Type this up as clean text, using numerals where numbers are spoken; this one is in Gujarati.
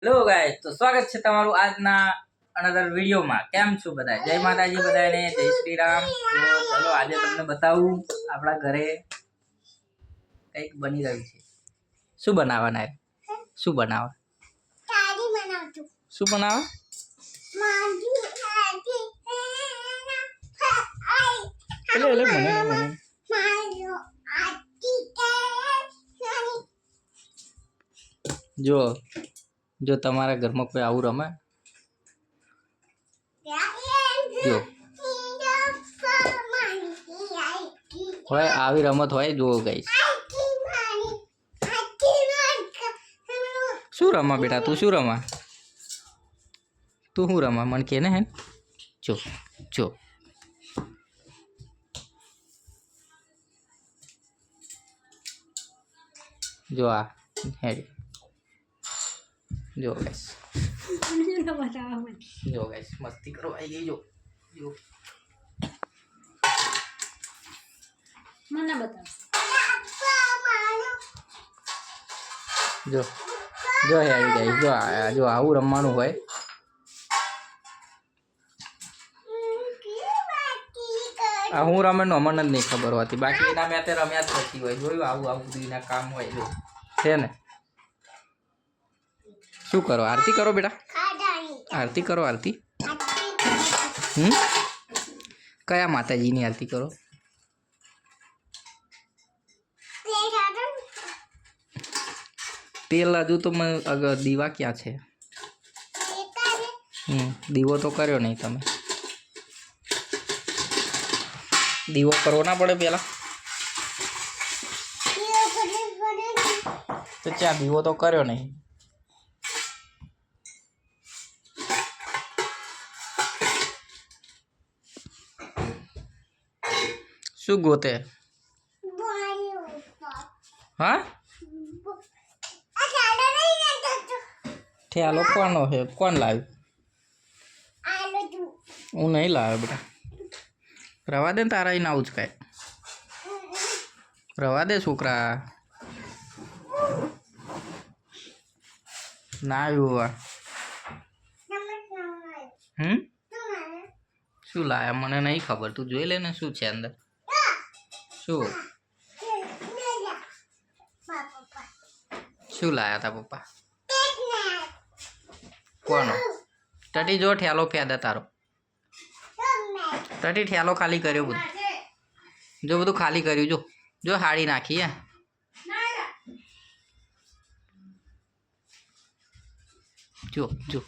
હેલો ગાઈસ, તો સ્વાગત છે તમારું આજના અનધર વિડીયોમાં। કેમ છો બધા? જય માતાજી બધાને, જય શ્રી રામ। તો ચલો આજે તમને બતાવું આપણા ઘરે કંઈક બની રહ્યું છે। શું બનાવવાના છે? શું બનાવવા? તારી બનાવતું। શું બનાવવા? માજી આજી એટલે મને મારો આજી જો તમારા ઘરમાં કોઈ આવું રમે જો હોય આવી રમત હોય જુઓ ગાઈસ। શું રમા બેટા? તું શું રમા? તું શું રમા? મને કે ને હે જો જો જો આ હેડ જો ગાઈસ જો ગાઈસ મસ્તી કરો આવી ગઈ। જો જો મને બતાવ। જો જો હેડ ગાઈસ જો આવું રમવાનું હોય। આ હું રમે નો મને જ નહીં ખબર હોતી, બાકી એના મેં રમ્યા જ થતી હોય। જોયું આવું બધું એના કામ હોય જો છે ને। શું કરો? આરતી કરો બેટા, આરતી કરો આરતી। કયા માતાજીની આરતી કરો? તેલ હજુ તો દીવા ક્યાં છે? દીવો તો કર્યો નહીં તમે। દીવો કરવો ના પડે પેલા? તો ત્યાં દીવો તો કર્યો નહીં। શું ગોતે? હા ઠેલો કોનો છે? કોણ લાવ્યું? હું નહીં લાવ્યો બેટા। રવા દે ને તારા એને આવું જ કાંઈ રવા દે છોકરા। ના આવ્યું શું લાયા મને નહીં ખબર, તું જોઈ લે ને શું છે અંદર। શું શું લાયા તા પપ્પા? કોનો? ટટી જો ઠેલો ફેદા તારો। ટટી ઠેલો ખાલી કર્યો બધું, જો બધું ખાલી કર્યું। જો જો હાડી નાખી હે જો જો